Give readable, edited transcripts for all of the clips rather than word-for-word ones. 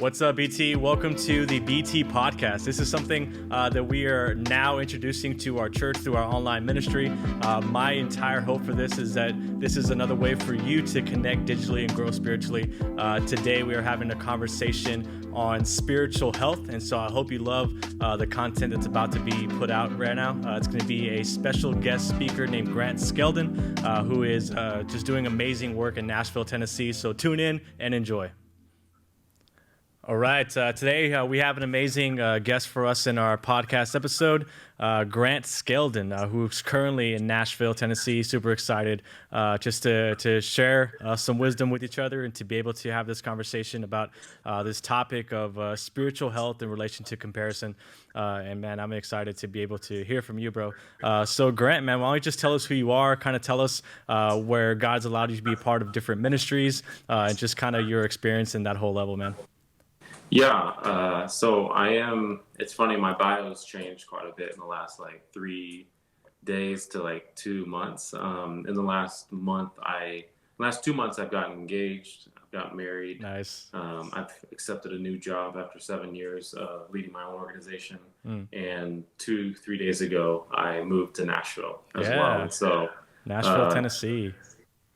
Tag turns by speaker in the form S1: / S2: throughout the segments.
S1: What's up, BT? Welcome to the BT podcast. This is something that we are now introducing to our church through our online ministry. My entire hope for this is that this is another way for you to connect digitally and grow spiritually. Today, we are having a conversation on spiritual health, and so I hope you love the content that's about to be put out right now. It's going to be a special guest speaker named Grant Skeldon, who is just doing amazing work in Nashville, Tennessee. So tune in and enjoy. All right. Today we have an amazing guest for us in our podcast episode, Grant Skeldon, who's currently in Nashville, Tennessee. Super excited just to share some wisdom with each other and to be able to have this conversation about this topic of spiritual health in relation to comparison. And man, I'm excited to be able to hear from you, bro. So Grant, man, why don't you just tell us who you are, kind of tell us where God's allowed you to be part of different ministries, and just kind of your experience in that whole level, man.
S2: Yeah, so I am, it's funny, my bio has changed quite a bit in the last 3 days to 2 months. In the last 2 months, I've gotten engaged, I've gotten married.
S1: Nice.
S2: I've accepted a new job after 7 years leading my own organization. And 2-3 days ago, I moved to Nashville as well. And so
S1: Nashville, Tennessee.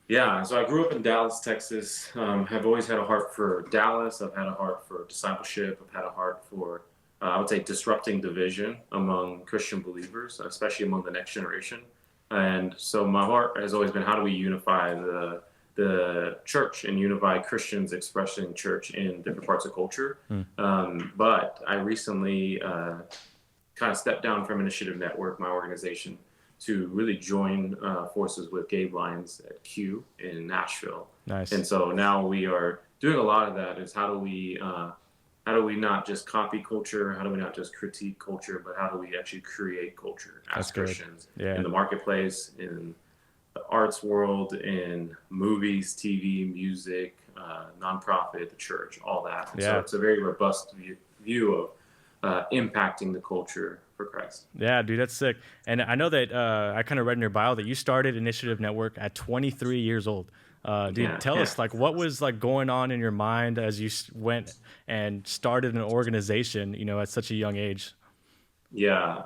S2: Yeah, so I grew up in Dallas, Texas. Have always had a heart for Dallas. I've had a heart for discipleship. I've had a heart for, I would say, disrupting division among Christian believers, especially among the next generation. And so my heart has always been, how do we unify the church and unify Christians expressing church in different parts of culture? But I recently kind of stepped down from Initiative Network, my organization, to really join forces with Gabe Lyons at Q in Nashville.
S1: Nice.
S2: And so now we are doing a lot of that is how do we not just copy culture, how do we not just critique culture, but how do we actually create culture as Christians in the marketplace, in the arts world, in movies, TV, music, nonprofit, the church, all that. And so it's a very robust view of impacting the culture for Christ.
S1: Yeah, dude, that's sick. And I know that I kind of read in your bio that you started Initiative Network at 23 years old. Dude, tell us, what was going on in your mind as you went and started an organization, at such a young age?
S2: Yeah,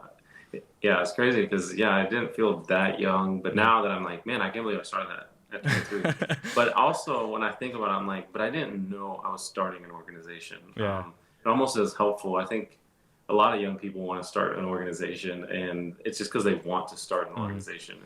S2: it's crazy because, I didn't feel that young. But now that I'm man, I can't believe I started that at 23. But also when I think about it, I'm but I didn't know I was starting an organization.
S1: Yeah.
S2: It almost is helpful. I think a lot of young people want to start an organization, and it's just because they want to start an organization.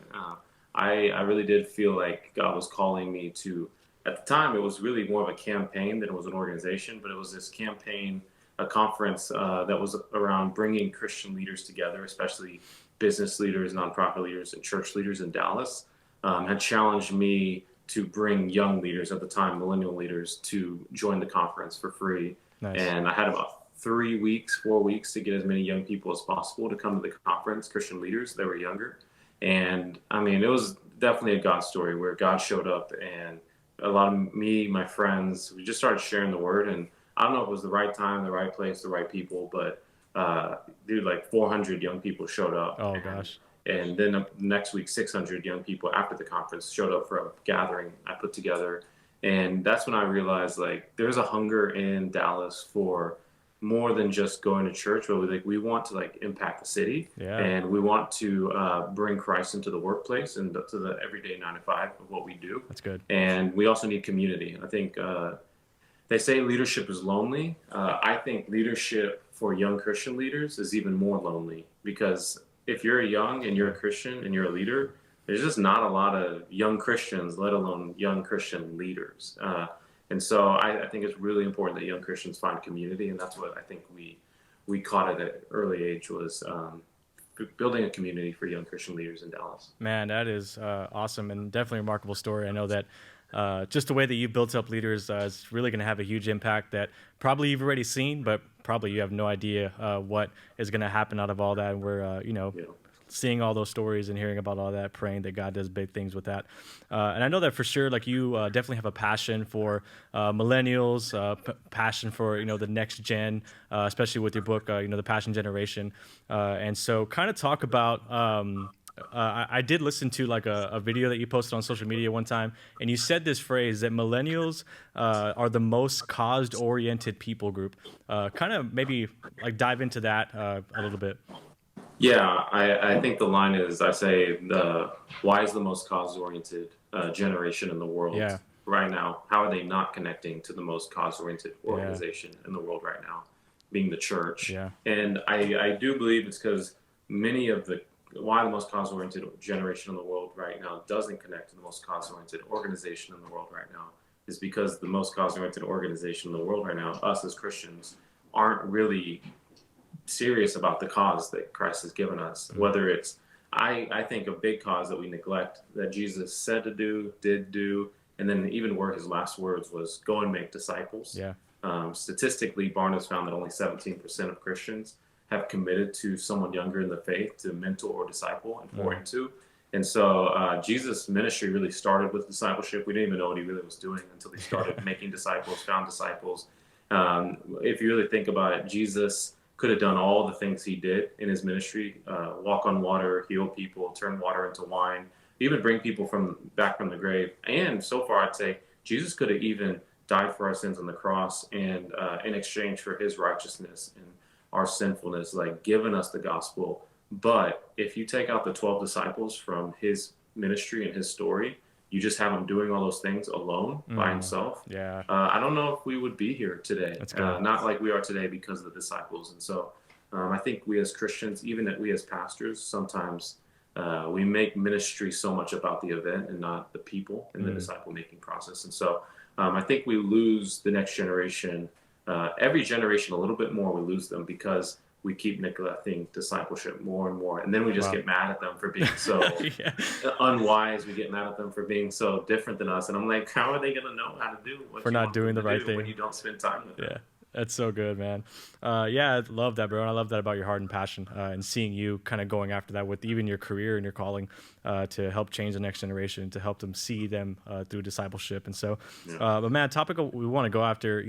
S2: I really did feel like God was calling me to, at the time, it was really more of a campaign than it was an organization, but it was this campaign, a conference that was around bringing Christian leaders together, especially business leaders, nonprofit leaders, and church leaders in Dallas, had challenged me to bring young leaders, at the time, millennial leaders, to join the conference for free. Nice. And I had about 4 weeks to get as many young people as possible to come to the conference, Christian leaders that were younger. And it was definitely a God story where God showed up, and a lot of my friends, we just started sharing the word. And I don't know if it was the right time, the right place, the right people, but 400 young people showed up.
S1: Oh, gosh.
S2: And then next week, 600 young people after the conference showed up for a gathering I put together. And that's when I realized there's a hunger in Dallas for more than just going to church, but we want to impact the city, and we want to bring Christ into the workplace and to the everyday 9 to 5 of what we do.
S1: That's good.
S2: And we also need community. I think they say leadership is lonely. I think leadership for young Christian leaders is even more lonely, because if you're young and you're a Christian and you're a leader, there's just not a lot of young Christians, let alone young Christian leaders. And so I think it's really important that young Christians find community, and that's what I think we caught at an early age was building a community for young Christian leaders in Dallas.
S1: Man, that is awesome, and definitely a remarkable story. I know that just the way that you built up leaders is really going to have a huge impact that probably you've already seen, but probably you have no idea what is going to happen out of all that. And we're, seeing all those stories and hearing about all that, praying that God does big things with that. And I know that for sure, you definitely have a passion for millennials, passion for, the next gen, especially with your book, the Passion Generation. And so kind of talk about I did listen to like a video that you posted on social media one time, and you said this phrase that millennials are the most caused-oriented people group. Kind of maybe like dive into that a little bit.
S2: Yeah, I think the line is, I say, why is the most cause-oriented generation in the world
S1: Yeah,
S2: right now? How are they not connecting to the most cause-oriented
S1: yeah,
S2: organization in the world right now, being the church?
S1: yeah.
S2: And I do believe it's because many of why the most cause-oriented generation in the world right now doesn't connect to the most cause-oriented organization in the world right now is because the most cause-oriented organization in the world right now, us as Christians, aren't really serious about the cause that Christ has given us.
S1: Mm.
S2: Whether it's, I think a big cause that we neglect that Jesus said to do, did do, and then even where his last words was, go and make disciples.
S1: Yeah.
S2: Statistically, Barna's found that only 17% of Christians have committed to someone younger in the faith to mentor or disciple and pour into. And so Jesus' ministry really started with discipleship. We didn't even know what he really was doing until he started making disciples, found disciples. If you really think about it, Jesus could have done all the things he did in his ministry, walk on water, heal people, turn water into wine, even bring people back from the grave. And so far, I'd say Jesus could have even died for our sins on the cross and in exchange for his righteousness and our sinfulness, like given us the gospel. But if you take out the 12 disciples from his ministry and his story, you just have him doing all those things alone by himself.
S1: Yeah.
S2: I don't know if we would be here today.
S1: That's good.
S2: Not like we are today because of the disciples. And so I think we as Christians, even we as pastors, sometimes we make ministry so much about the event and not the people in the disciple making process. And so I think we lose the next generation. Every generation a little bit more, we lose them because we keep neglecting discipleship more and more. And then we just get mad at them for being so unwise. We get mad at them for being so different than us. And I'm like, how are they going to know how to do what
S1: For
S2: you
S1: not
S2: want
S1: doing
S2: them
S1: the
S2: to
S1: right
S2: do
S1: thing.
S2: when you don't spend time with them?
S1: Yeah. That's so good, man. Yeah, I love that, bro. And I love that about your heart and passion and seeing you kind of going after that with even your career and your calling to help change the next generation, to help them see them through discipleship. And so, but man, topic we want to go after,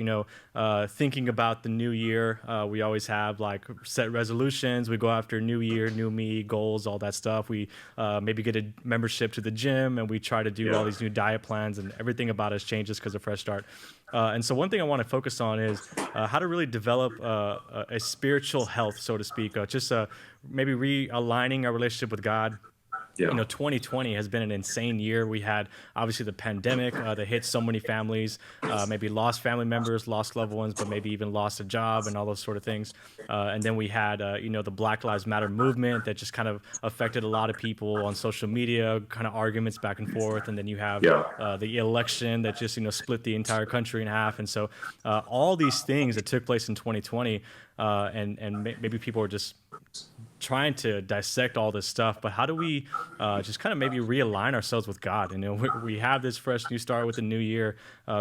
S1: thinking about the new year. We always have like set resolutions. We go after new year, new me, goals, all that stuff. We maybe get a membership to the gym and we try to do all these new diet plans, and everything about us changes because of Fresh Start. And so one thing I want to focus on is how to really develop a spiritual health, so to speak, maybe realigning our relationship with God.
S2: Yeah.
S1: 2020 has been an insane year. We had obviously the pandemic that hit so many families, maybe lost family members, lost loved ones, but maybe even lost a job and all those sort of things. And then we had, the Black Lives Matter movement that just kind of affected a lot of people on social media, kind of arguments back and forth. And then you have the election that just, split the entire country in half. And so all these things that took place in 2020, and maybe people are just trying to dissect all this stuff, but how do we just kind of maybe realign ourselves with God? We have this fresh new start with the new year,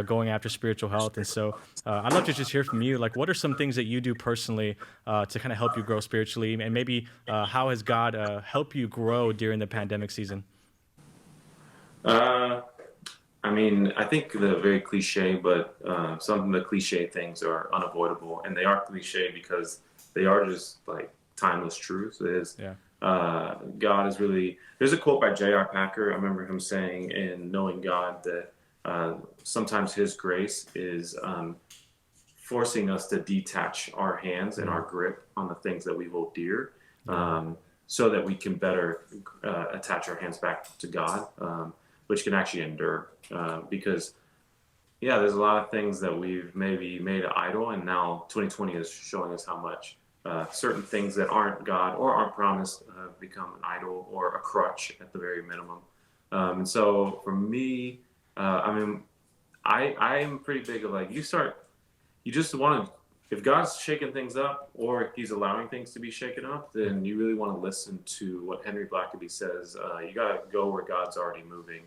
S1: going after spiritual health. And so I'd love to just hear from you, like what are some things that you do personally to kind of help you grow spiritually, and maybe how has God helped you grow during the pandemic season?
S2: I think the very cliche, but some of the cliche things are unavoidable, and they are cliche because they are just like timeless truth. God is really, there's a quote by J.R. Packer. I remember him saying in Knowing God that sometimes his grace is forcing us to detach our hands and our grip on the things that we hold dear, so that we can better attach our hands back to God, which can actually endure, because there's a lot of things that we've maybe made an idol, and now 2020 is showing us how much certain things that aren't God or aren't promised become an idol or a crutch at the very minimum. And so for me, I'm pretty big of like, you just want to, if God's shaking things up or he's allowing things to be shaken up, then you really want to listen to what Henry Blackaby says. You got to go where God's already moving.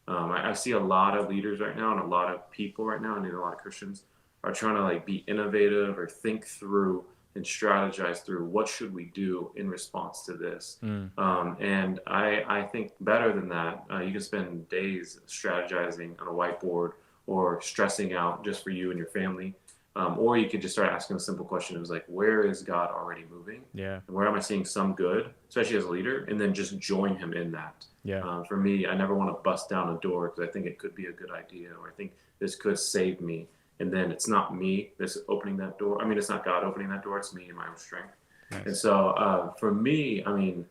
S2: I see a lot of leaders right now and a lot of people right now, and a lot of Christians are trying to like be innovative or think through and strategize through what should we do in response to this. And I think better than that, you can spend days strategizing on a whiteboard or stressing out just for you and your family. Or you could just start asking a simple question. It was like, where is God already moving?
S1: Yeah.
S2: And where am I seeing some good, especially as a leader? And then just join him in that.
S1: Yeah.
S2: For me, I never want to bust down a door because I think it could be a good idea, or I think this could save me. And then it's not me that's opening that door. I mean, it's not God opening that door. It's me and my own strength.
S1: Nice.
S2: And so for me, I mean,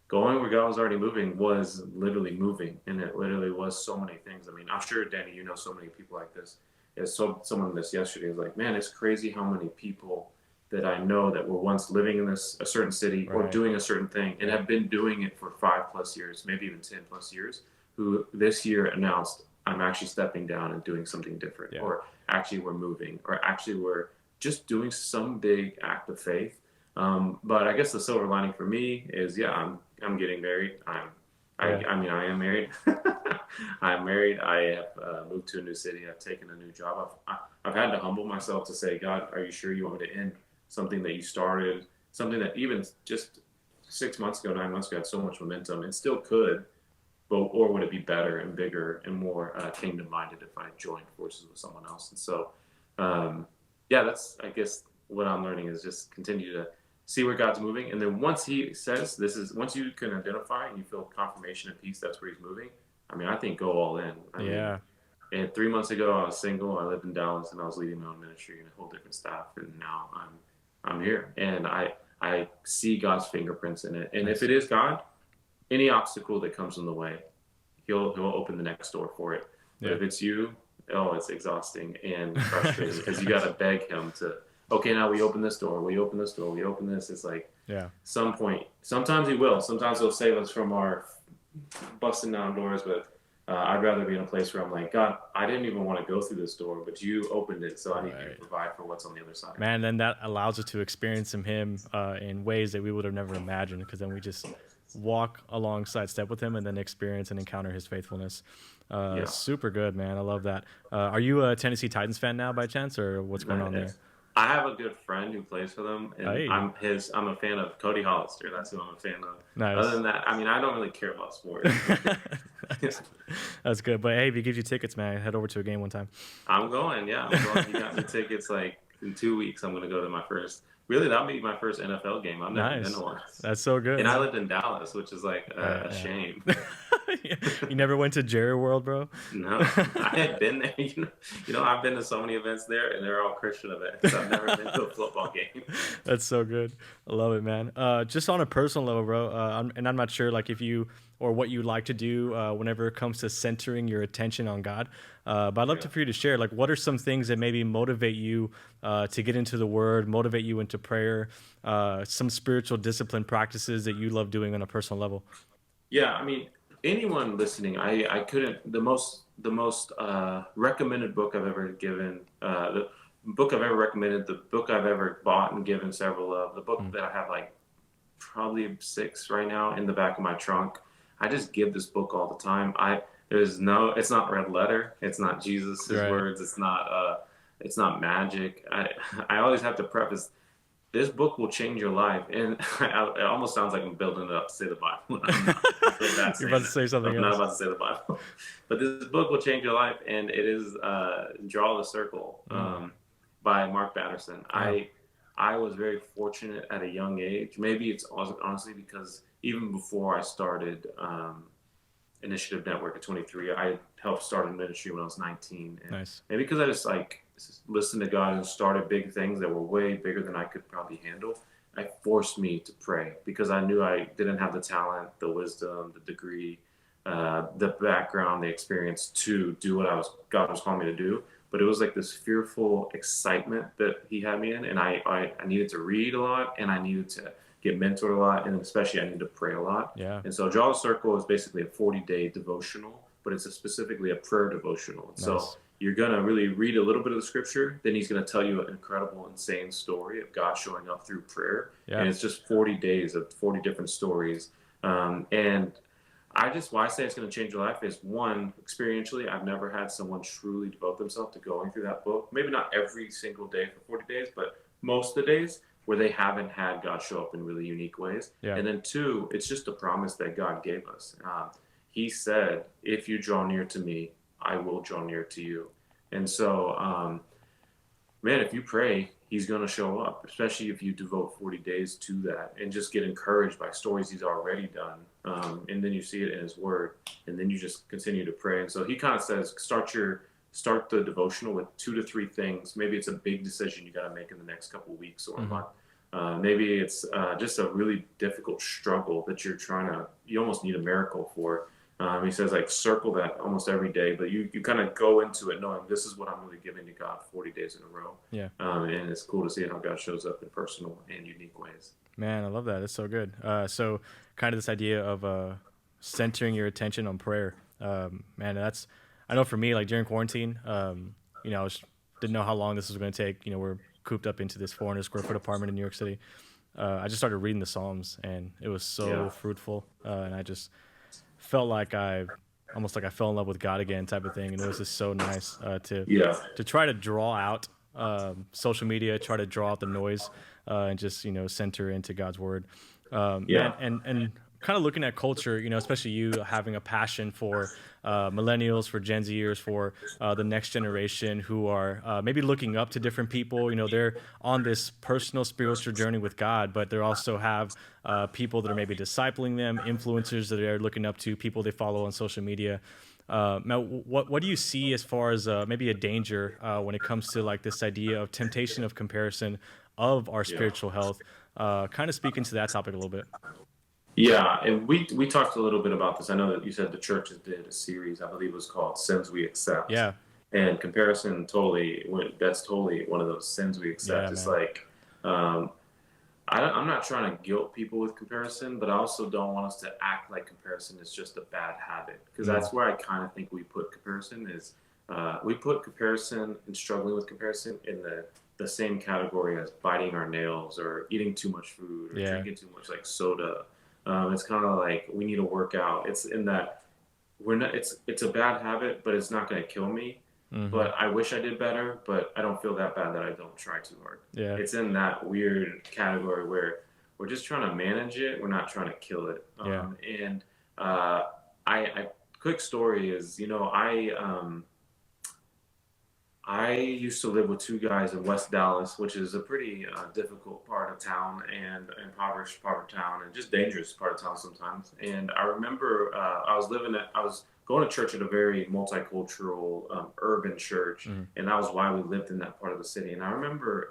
S2: going where God was already moving was literally moving. And it literally was so many things. I mean, I'm sure, Danny, you know so many people like this. As someone this yesterday was like, man, it's crazy how many people that I know that were once living in a certain city or
S1: Right.
S2: doing a certain thing and have been doing it for 5+ years, maybe even 10+ years, who this year announced, I'm actually stepping down and doing something different,
S1: Yeah.
S2: or actually we're moving, or actually we're just doing some big act of faith. But I guess the silver lining for me is, yeah, I'm getting married. I mean, I am married. I'm married. I have moved to a new city. I've taken a new job. I've had to humble myself to say, God, are you sure you want me to end something that you started, something that even just 6 months ago, 9 months ago had so much momentum and still could, but or would it be better and bigger and more kingdom minded if I joined forces with someone else? And so, yeah, that's, I guess what I'm learning is just continue to see where God's moving. And then once he says once you can identify and you feel confirmation and peace, that's where he's moving. I mean, I think go all in. I mean, and 3 months ago, I was single. I lived in Dallas, and I was leading my own ministry and a whole different staff. And now I'm here, and I see God's fingerprints in it. And if it is God, any obstacle that comes in the way, he'll open the next door for it. But if it's you, oh, it's exhausting and frustrating because you got to beg him to. Okay, now we open this door. We open this door. We open this. It's like some point. Sometimes he will. Sometimes he'll save us from our busting down doors, but I'd rather be in a place where I'm like, God, I didn't even want to go through this door, but you opened it, so I need you to provide for what's on the other side.
S1: Man, then that allows us to experience him in ways that we would have never imagined, because then we just walk alongside, step with him, and then experience and encounter his faithfulness. Super good, man. I love that. Are you a Tennessee Titans fan now by chance, or what's going on there?
S2: I have a good friend who plays for them, and I'm a fan of Cody Hollister. That's who I'm a fan of.
S1: Nice.
S2: Other than that, I mean, I don't really care about sports.
S1: That's good. But hey, if he gives you tickets, man, head over to a game one time.
S2: I'm going. Yeah, I'm going. He got me tickets. Like in 2 weeks, I'm going to go to my first. Really, that'll be my first NFL game. I've never been to one. That's
S1: so good.
S2: And I lived in Dallas, which is like a shame.
S1: You never went to Jerry World, bro?
S2: No, I had been there. You know, I've been to so many events there, and they're all Christian events. I've never been to a football game.
S1: That's so good. I love it, man. Just on a personal level, bro, and I'm not sure like if you or what you like to do whenever it comes to centering your attention on God. But I'd love for you to share, like, what are some things that maybe motivate you to get into the Word, motivate you into prayer, some spiritual discipline practices that you love doing on a personal level?
S2: Yeah, I mean, anyone listening, I couldn't. The most recommended book I've ever given, the book I've ever recommended, the book I've ever bought and given several of, the book that I have like probably 6 right now in the back of my trunk. I just give this book all the time. It's not red letter. It's not Jesus' words. It's not magic. I always have to preface, this book will change your life. And it almost sounds like I'm building it up to say the Bible.
S1: You're about to say something else.
S2: I'm not about to say the Bible. But this book will change your life, and it is Draw the Circle by Mark Batterson. I was very fortunate at a young age. Maybe it's honestly because even before I started Initiative Network at 23, I helped start a ministry when I was 19. And maybe because I just listened to God and started big things that were way bigger than I could probably handle, it forced me to pray because I knew I didn't have the talent, the wisdom, the degree, the background, the experience to do what God was calling me to do. But it was like this fearful excitement that he had me in. And I needed to read a lot, and I needed to get mentored a lot. And especially I needed to pray a lot.
S1: Yeah. And
S2: so Draw the Circle is basically a 40-day devotional, but it's specifically a prayer devotional. So you're going to really read a little bit of the scripture. Then he's going to tell you an incredible, insane story of God showing up through prayer. Yeah. And it's just 40 days of 40 different stories. And why I say it's going to change your life is, one, experientially, I've never had someone truly devote themselves to going through that book. Maybe not every single day for 40 days, but most of the days where they haven't had God show up in really unique ways. Yeah. And then 2, it's just a promise that God gave us. He said, if you draw near to me, I will draw near to you. And so man, if you pray, he's going to show up, especially if you devote 40 days to that and just get encouraged by stories he's already done. And then you see it in his word, and then you just continue to pray. And so he kind of says, start the devotional with 2 to 3 things. Maybe it's a big decision you got to make in the next couple of weeks or a month. Maybe it's just a really difficult struggle that you almost need a miracle for. He says, like, circle that almost every day, but you kind of go into it knowing this is what I'm really giving to God 40 days in a row.
S1: Yeah.
S2: And it's cool to see how God shows up in personal and unique ways.
S1: Man, I love that. That's so good. So kind of this idea of centering your attention on prayer. Man, I know for me, like during quarantine, you know, didn't know how long this was going to take. You know, we're cooped up into this 400 square foot apartment in New York City. I just started reading the Psalms, and it was so fruitful. And I just felt like almost like I fell in love with God again, type of thing. And it was just so nice to try to draw out social media, try to draw out the noise, and just, you know, center into God's word. And kind of looking at culture, you know, especially you having a passion for millennials, for Gen Zers, for the next generation who are maybe looking up to different people. You know, they're on this personal spiritual journey with God, but they also have people that are maybe discipling them, influencers that they're looking up to, people they follow on social media. Now, what do you see as far as maybe a danger when it comes to like this idea of temptation of comparison of our spiritual health? Kind of speaking to that topic a little bit.
S2: Yeah, and we talked a little bit about this. I know that you said the churches did a series, I believe it was called Sins We Accept.
S1: Yeah.
S2: And comparison that's totally one of those sins we accept.
S1: Yeah,
S2: it's
S1: man.
S2: like, I'm not trying to guilt people with comparison, but I also don't want us to act like comparison is just a bad habit. Because that's where I kind of think we put comparison is, we put comparison and struggling with comparison in the same category as biting our nails or eating too much food or drinking too much like soda. It's kind of like we need to work out. It's in that it's a bad habit, but it's not going to kill me. But I wish I did better, but I don't feel that bad that I don't try too hard.
S1: Yeah.
S2: It's in that weird category where we're just trying to manage it. We're not trying to kill it. And I quick story is, you know, I used to live with 2 guys in West Dallas, which is a pretty difficult part of town and impoverished part of town and just dangerous part of town sometimes. And I remember I was going to church at a very multicultural urban church, and that was why we lived in that part of the city. And I remember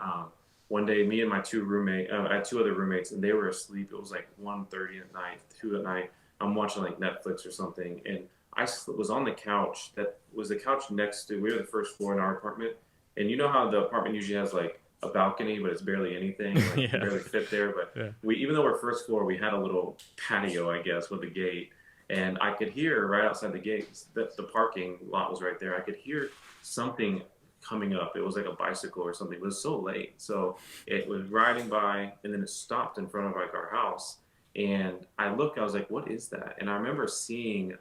S2: one day, me and my 2 roommates, I had 2 other roommates, and they were asleep. It was like 1:30 at night, 2 at night. I'm watching like Netflix or something, and I was on the couch. That was the couch next to. We were the first floor in our apartment, and you know how the apartment usually has like a balcony, but it's barely anything. Like, you barely fit there. But we, even though we're first floor, we had a little patio, I guess, with a gate, and I could hear right outside the gate. That the parking lot was right there. I could hear something coming up. It was like a bicycle or something. It was so late, so it was riding by, and then it stopped in front of like our house. And I was like, what is that? And I remember seeing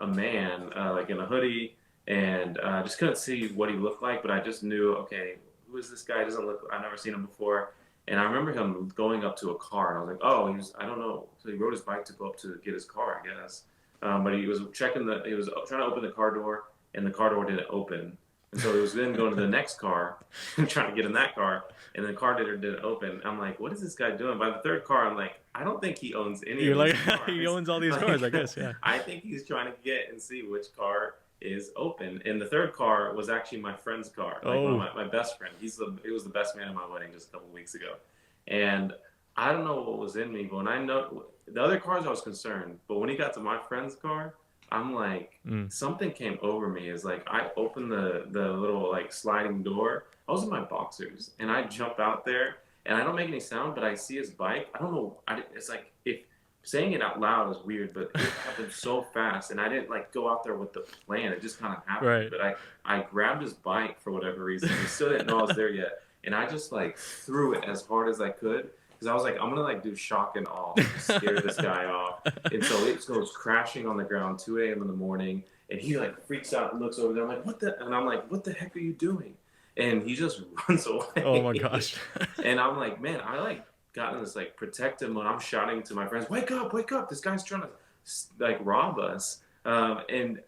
S2: a man like in a hoodie, and just couldn't see what he looked like, but I just knew, okay, who is this guy? I've never seen him before. And I remember him going up to a car, and I was like, oh, I don't know. So he rode his bike to go up to get his car, I guess. But he was he was trying to open the car door, and the car door didn't open. And so he was then going to the next car, trying to get in that car, and the car door didn't open. I'm like, what is this guy doing? By the third car, I'm like, I don't think he owns any
S1: You're
S2: of
S1: like,
S2: these cars.
S1: he owns all these cars, I guess, yeah.
S2: I think he's trying to get and see which car is open. And the third car was actually my friend's car, like one of my best friend. He was the best man at my wedding just a couple of weeks ago. And I don't know what was in me, but when I know the other cars, I was concerned. But when he got to my friend's car, I'm like, something came over me. Is like I opened the little like sliding door. I was in my boxers, and I jump out there, and I don't make any sound, but I see his bike. I don't know. It's like, if saying it out loud is weird, but it happened so fast, and I didn't like go out there with the plan. It just kind of happened.
S1: Right.
S2: But I grabbed his bike for whatever reason. He still didn't know I was there yet, and I just like threw it as hard as I could. Because I was like, I'm gonna like do shock and awe to scare this guy off. And so it goes crashing on the ground 2 a.m. in the morning, and he like freaks out and looks over there. I'm like, what the? And I'm like, what the heck are you doing? And he just runs away.
S1: Oh my gosh.
S2: And I'm like, man, I like got in this like protective mode. I'm shouting to my friends, wake up, this guy's trying to like rob us. And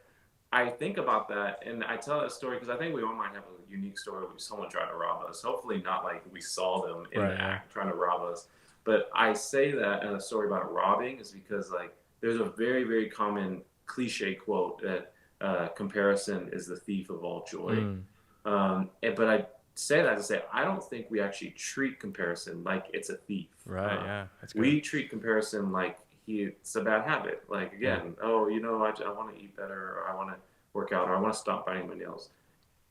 S2: I think about that and I tell that story because I think we all might have a unique story where someone tried to rob us. Hopefully not like we saw them in
S1: Right.
S2: the
S1: Yeah.
S2: act trying to rob us. But I say that in a story about robbing is because like there's a very, very common cliche quote that comparison is the thief of all joy.
S1: Mm,
S2: But I say that to say I don't think we actually treat comparison like it's a thief.
S1: right. Yeah. That's good.
S2: We treat comparison like it's a bad habit. Like
S1: Yeah.
S2: again, oh, I want to eat better, or I want to work out, or I want to stop biting my nails.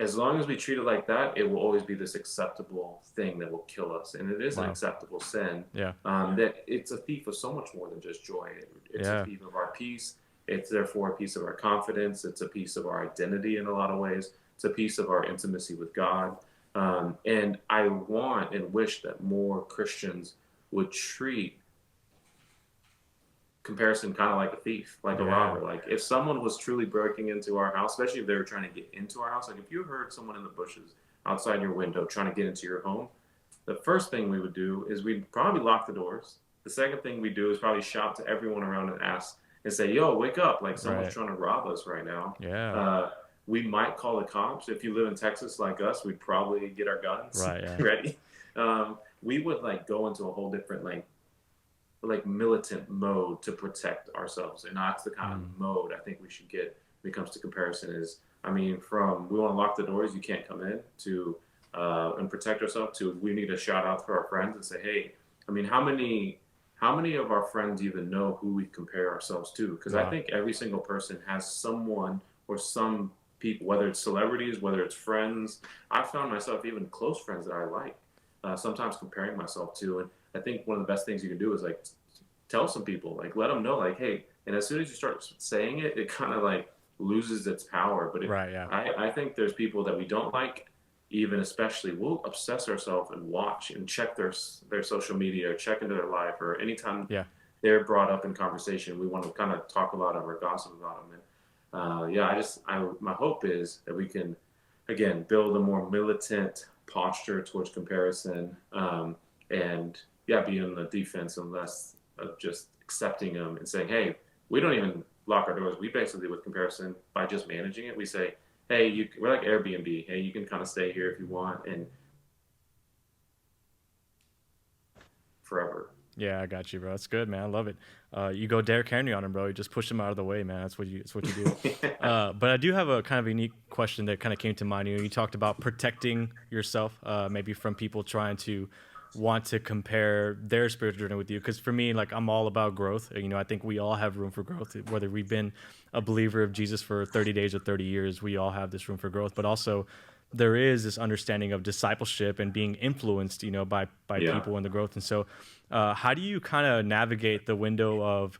S2: As long as we treat it like that, it will always be this acceptable thing that will kill us, and it is an
S1: Wow.
S2: acceptable sin.
S1: Yeah.
S2: That it's a thief of so much more than just joy. It's a
S1: Yeah.
S2: thief of our peace. It's therefore a piece of our confidence. It's a piece of our identity in a lot of ways. It's a piece of our intimacy with God. And I want and wish that more Christians would treat comparison kind of like a thief, like a
S1: Yeah.
S2: robber. Like if someone was truly breaking into our house, especially if they were trying to get into our house, like if you heard someone in the bushes outside your window trying to get into your home, the first thing we would do is we'd probably lock the doors. The second thing we do is probably shout to everyone around and ask and say, "Yo, wake up! Like someone's
S1: Right.
S2: trying to rob us right now."
S1: Yeah.
S2: Uh, we might call the cops. If you live in Texas like us, we'd probably get our guns
S1: Right. Yeah.
S2: ready. We would like go into a whole different like militant mode to protect ourselves, and that's the kind of
S1: Mm,
S2: mode I think we should get when it comes to comparison. Is I mean, from we want to lock the doors, you can't come in, to and protect ourselves, to we need to shout out for our friends and say, hey, I mean, how many of our friends even know who we compare ourselves to? Because I
S1: wow.
S2: think every single person has someone or some people, whether it's celebrities, whether it's friends. I found myself even close friends that I like, sometimes comparing myself to. And I think one of the best things you can do is like tell some people, like let them know, like, hey. And as soon as you start saying it, it kind of like loses its power. But
S1: Right. Yeah.
S2: I think there's people that we don't like, even especially, we'll obsess ourselves and watch and check their social media, or check into their life, or anytime
S1: Yeah.
S2: they're brought up in conversation, we want to kind of talk about them or gossip about them. And yeah, my hope is that we can again build a more militant posture towards comparison, and yeah, be in the defense and less of just accepting them and saying, hey, we don't even lock our doors. We basically, with comparison, by just managing it, we say, hey, we're like Airbnb. Hey, you can kind of stay here if you want, and forever.
S1: Yeah, I got you, bro. That's good, man. I love it. You go Derrick Henry on him, bro. You just push him out of the way, man. That's what you do.
S2: Yeah.
S1: But I do have a kind of unique question that kind of came to mind. You talked about protecting yourself, maybe from people trying to want to compare their spiritual journey with you. Because for me, like I'm all about growth. I think we all have room for growth. Whether we've been a believer of Jesus for 30 days or 30 years, we all have this room for growth. But also, there is this understanding of discipleship and being influenced, by
S2: Yeah.
S1: people in the growth. And so, how do you kind of navigate the window of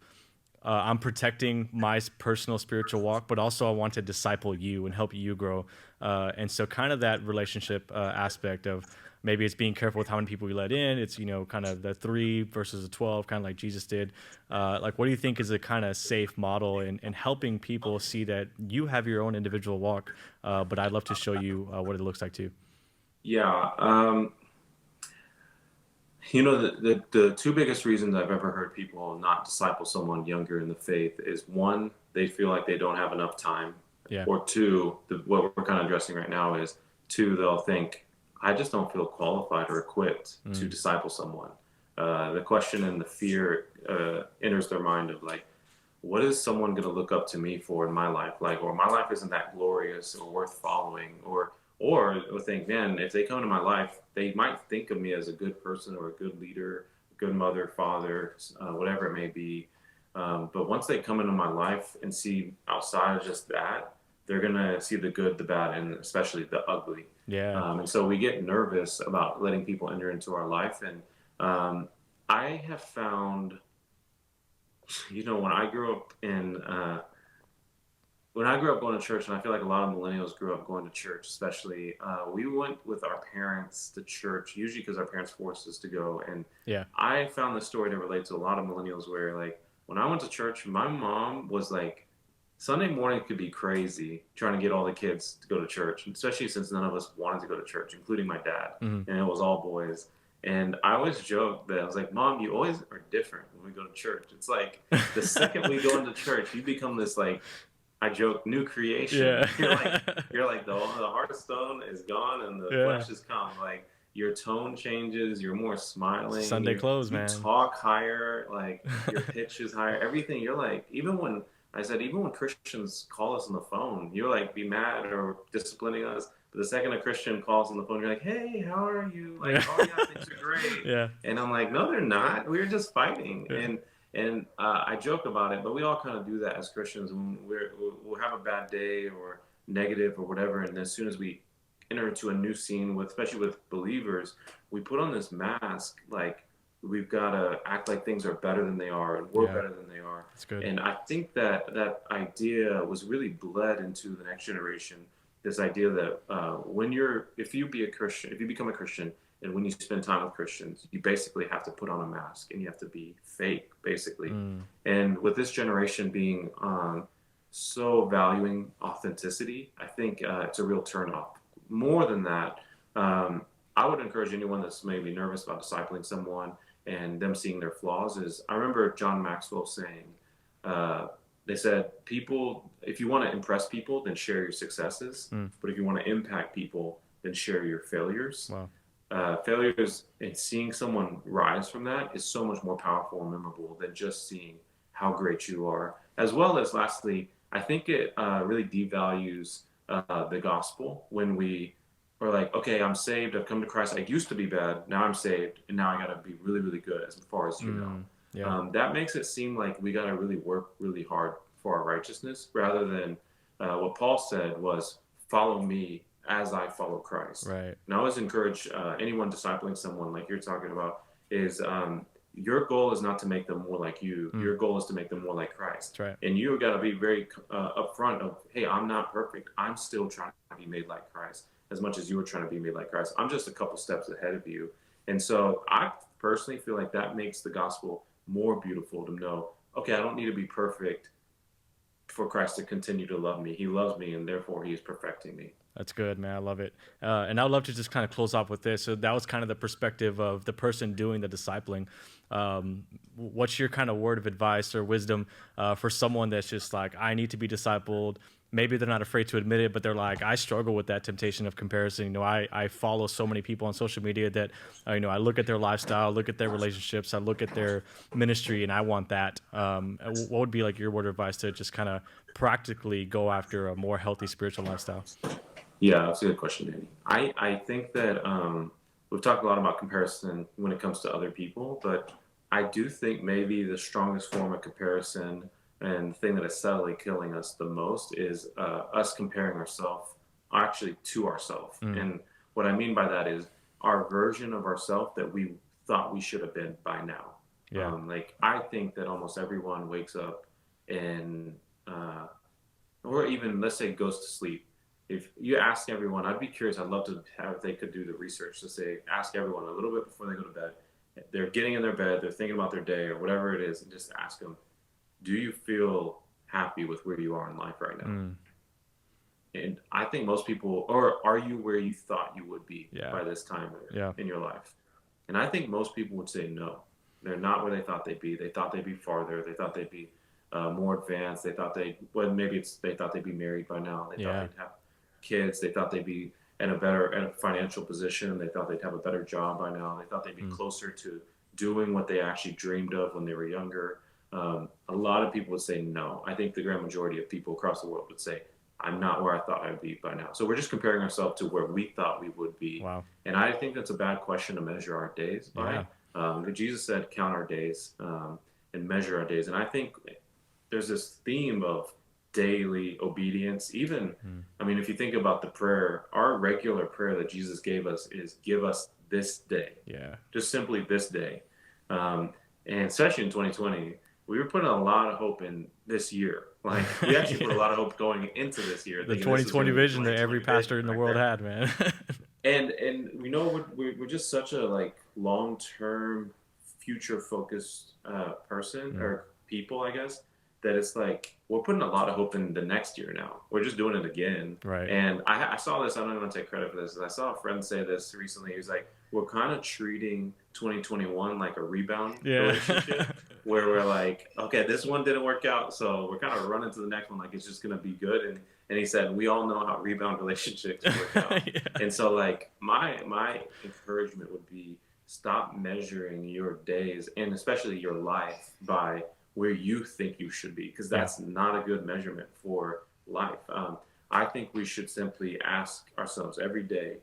S1: I'm protecting my personal spiritual walk, but also I want to disciple you and help you grow. And so kind of that relationship aspect of maybe it's being careful with how many people we let in. It's, kind of the 3 versus the 12, kind of like Jesus did. Like, what do you think is a kind of safe model in helping people see that you have your own individual walk, but I'd love to show you what it looks like too.
S2: Yeah. The two biggest reasons I've ever heard people not disciple someone younger in the faith is, one, they feel like they don't have enough time,
S1: Yeah.
S2: or two, what we're kind of addressing right now is, two, they'll think, I just don't feel qualified or equipped to
S1: Mm.
S2: disciple someone. The question and the fear enters their mind of like, what is someone going to look up to me for in my life? Like, or my life isn't that glorious or worth following, or think, man, if they come to my life, they might think of me as a good person or a good leader, a good mother, father, whatever it may be. But once they come into my life and see outside of just that, they're going to see the good, the bad, and especially the ugly.
S1: Yeah.
S2: And so we get nervous about letting people enter into our life. And I have found, when I grew up going to church, and I feel like a lot of millennials grew up going to church, especially, we went with our parents to church, usually because our parents forced us to go. And
S1: Yeah.
S2: I found this story to relate to a lot of millennials where, like, when I went to church, my mom was like, Sunday morning could be crazy trying to get all the kids to go to church, especially since none of us wanted to go to church, including my dad,
S1: Hmm.
S2: and it was all boys. And I always joked that I was like, Mom, you always are different when we go to church. It's like the second we go into church, you become this like I joke, new creation.
S1: Yeah.
S2: You're like the heart of stone is gone and the
S1: Yeah.
S2: flesh is come. Like your tone changes, you're more smiling,
S1: Sunday clothes,
S2: you
S1: man.
S2: talk higher, like your pitch is higher. Everything you're like, even when Christians call us on the phone, you're like be mad or disciplining us. But the second a Christian calls on the phone, you're like, hey, how are you? Like,
S1: Yeah.
S2: oh yeah, things are great.
S1: Yeah.
S2: And I'm like, no, they're not. We're just fighting.
S1: Yeah.
S2: And I joke about it, but we all kind of do that as Christians when we'll have a bad day or negative or whatever, and as soon as we enter into a new scene with, especially with believers, we put on this mask like we've got to act like things are better than they are and we're
S1: Yeah.
S2: better than they are.
S1: That's good.
S2: And I think that that idea was really bled into the next generation. This idea that if you become a Christian, and when you spend time with Christians, you basically have to put on a mask and you have to be fake, basically. And with this generation being so valuing authenticity, I think it's a real turnoff. More than that, I would encourage anyone that's maybe nervous about discipling someone and them seeing their flaws. I remember John Maxwell saying, they said, people, if you want to impress people, then share your successes. But if you want to impact people, then share your failures.
S1: Wow.
S2: Failures and seeing someone rise from that is so much more powerful and memorable than just seeing how great you are. As well as, lastly, I think it really devalues the gospel when we are like, okay, I'm saved, I've come to Christ, I used to be bad, now I'm saved, and now I got to be really, really good as far as you know.
S1: Yeah.
S2: That makes it seem like we got to really work really hard for our righteousness, rather than what Paul said was, follow me as I follow Christ.
S1: Right.
S2: And I always encourage anyone discipling someone like you're talking about is your goal is not to make them more like you. Your goal is to make them more like Christ.
S1: That's right.
S2: And you got to be very upfront of, hey, I'm not perfect. I'm still trying to be made like Christ as much as you were trying to be made like Christ. I'm just a couple steps ahead of you. And so I personally feel like that makes the gospel more beautiful to know, okay, I don't need to be perfect for Christ to continue to love me. He loves me, and therefore he is perfecting me.
S1: That's good, man. I love it. And I would love to just kind of close off with this. So that was kind of the perspective of the person doing the discipling. What's your kind of word of advice or wisdom for someone that's just like, I need to be discipled? Maybe they're not afraid to admit it, but they're like, I struggle with that temptation of comparison. You know, I follow so many people on social media that, you know, I look at their lifestyle, look at their relationships, I look at their ministry, and I want that. What would be like your word of advice to just kind of practically go after a more healthy spiritual lifestyle?
S2: Yeah, that's a good question, Danny. I think that we've talked a lot about comparison when it comes to other people, but I do think maybe the strongest form of comparison and the thing that is subtly killing us the most is us comparing ourselves actually to ourselves. And what I mean by that is our version of ourselves that we thought we should have been by now.
S1: Yeah.
S2: Like I think that almost everyone wakes up and, or even let's say goes to sleep. If you ask everyone, I'd be curious. I'd love to have if they could do the research to say, ask everyone a little bit before they go to bed. They're getting in their bed, they're thinking about their day or whatever it is, and just ask them, do you feel happy with where you are in life right now? And I think most people, or are you where you thought you would be by this time in your life? And I think most people would say no. They're not where they thought they'd be. They thought they'd be farther. They thought they'd be more advanced. They thought they thought they'd be married by now. They thought they'd have kids. They thought they'd be in a financial position. They thought they'd have a better job by now. They thought they'd be closer to doing what they actually dreamed of when they were younger. A lot of people would say no. I think the grand majority of people across the world would say, I'm not where I thought I'd be by now. So we're just comparing ourselves to where we thought we would be.
S1: Wow.
S2: And I think that's a bad question to measure our days by. Jesus said, count our days and measure our days. And I think there's this theme of daily obedience. Even, I mean, if you think about the prayer, our regular prayer that Jesus gave us is give us this day.
S1: Yeah. Just
S2: simply this day. And especially in 2020, we were putting a lot of hope in this year. Like we actually put a lot of hope going into this year.
S1: The 2020 vision that every pastor in the world had, man.
S2: And we know we're just such a like long-term, future-focused person or people, I guess. that it's like we're putting a lot of hope in the next year now. We're just doing it again.
S1: Right.
S2: And I saw this. I don't even want to take credit for this. I saw a friend say this recently. He was like, "We're kind of treating 2021 like a rebound relationship, where we're like, okay, this one didn't work out, so we're kind of running to the next one like it's just gonna be good." And he said, "We all know how rebound relationships work out." And so like my encouragement would be stop measuring your days and especially your life by where you think you should be, because that's not a good measurement for life. I think we should simply ask ourselves every day,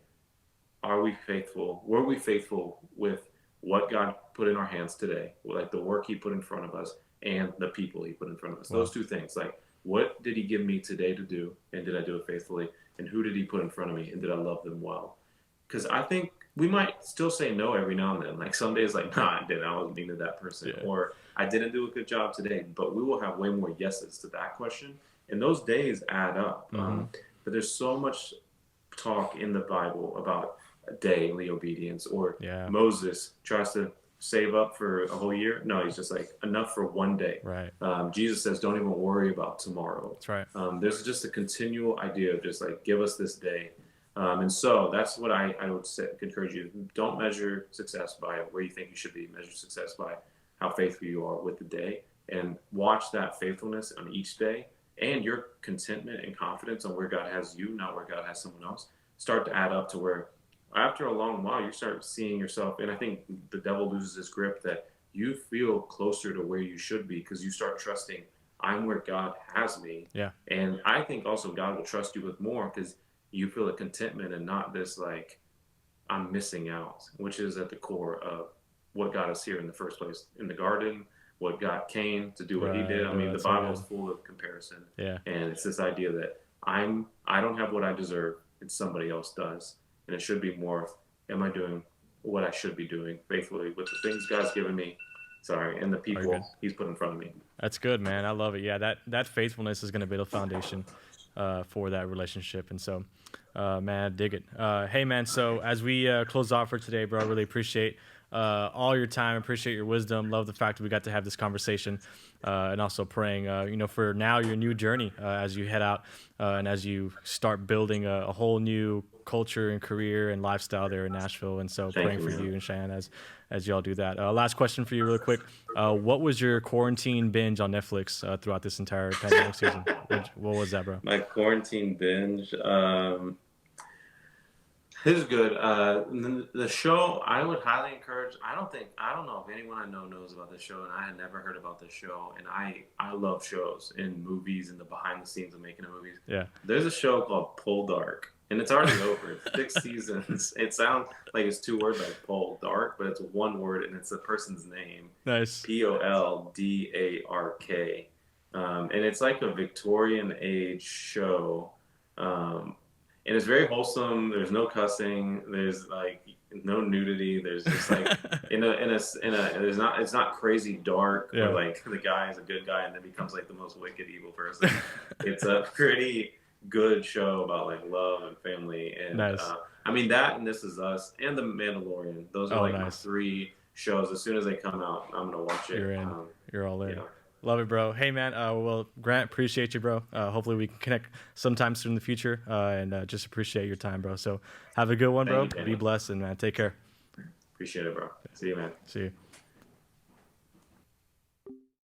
S2: are we faithful? Were we faithful with what God put in our hands today? Like the work he put in front of us and the people he put in front of us. Wow. Those two things, like what did he give me today to do and did I do it faithfully? And who did he put in front of me and did I love them well? Because I think we might still say no every now and then. Like some days like, nah, I didn't. I wasn't mean to that person. Yeah. Or I didn't do a good job today. But we will have way more yeses to that question. And those days add up. Mm-hmm. But there's so much talk in the Bible about daily obedience, or Moses tries to save up for a whole year. No, he's just like enough for one day.
S1: Right.
S2: Jesus says, don't even worry about tomorrow.
S1: That's right.
S2: There's just a continual idea of just like, give us this day. And so that's what I would say, encourage you. Don't measure success by where you think you should be. Measure success by how faithful you are with the day, and watch that faithfulness on each day and your contentment and confidence on where God has you, not where God has someone else, start to add up to where after a long while you start seeing yourself. And I think the devil loses his grip that you feel closer to where you should be because you start trusting, I'm where God has me.
S1: Yeah.
S2: And I think also God will trust you with more because you feel a contentment and not this like I'm missing out, which is at the core of what got us here in the first place in the garden, what got Cain to do what he did. I mean, the Bible is full of comparison.
S1: Yeah.
S2: And it's this idea that I don't have what I deserve and somebody else does. And it should be more, am I doing what I should be doing faithfully with the things God's given me? And the people he's put in front of me.
S1: That's good, man. I love it. Yeah, that faithfulness is going to be the foundation for that relationship. And so, man, dig it. Hey, man, so as we close off for today, bro, I really appreciate all your time. Appreciate your wisdom. Love the fact that we got to have this conversation, and also praying, for now your new journey as you head out and as you start building a whole new culture and career and lifestyle there in Nashville. And so praying for you and Cheyenne as y'all do that. Last question for you really quick. What was your quarantine binge on Netflix throughout this entire pandemic season? What was that, bro?
S2: My quarantine binge. This is good. The show I would highly encourage. I don't know if anyone I know knows about this show, and I had never heard about this show. And I love shows and movies and the behind the scenes of making of movies.
S1: Yeah.
S2: There's a show called Poldark, and it's already over. It's 6 seasons. It sounds like it's 2 words like Poldark, but it's one word and it's a person's name.
S1: Nice.
S2: Poldark. And it's like a Victorian age show. And it's very wholesome. There's no cussing. There's like no nudity. There's just like it's not crazy dark. Yeah. Where like the guy is a good guy and then becomes like the most wicked evil person. It's a pretty good show about like love and family. And
S1: nice.
S2: I mean that and This Is Us and The Mandalorian. Those are my 3 shows. As soon as they come out, I'm gonna watch it.
S1: You're in. You're all in.
S2: Yeah.
S1: Love it, bro. Hey, man. Well, Grant, appreciate you, bro. Hopefully we can connect sometime soon in the future, and just appreciate your time, bro. So have a good one, bro. Be blessed, and man, take care.
S2: Appreciate it, bro. See you, man.
S1: See you.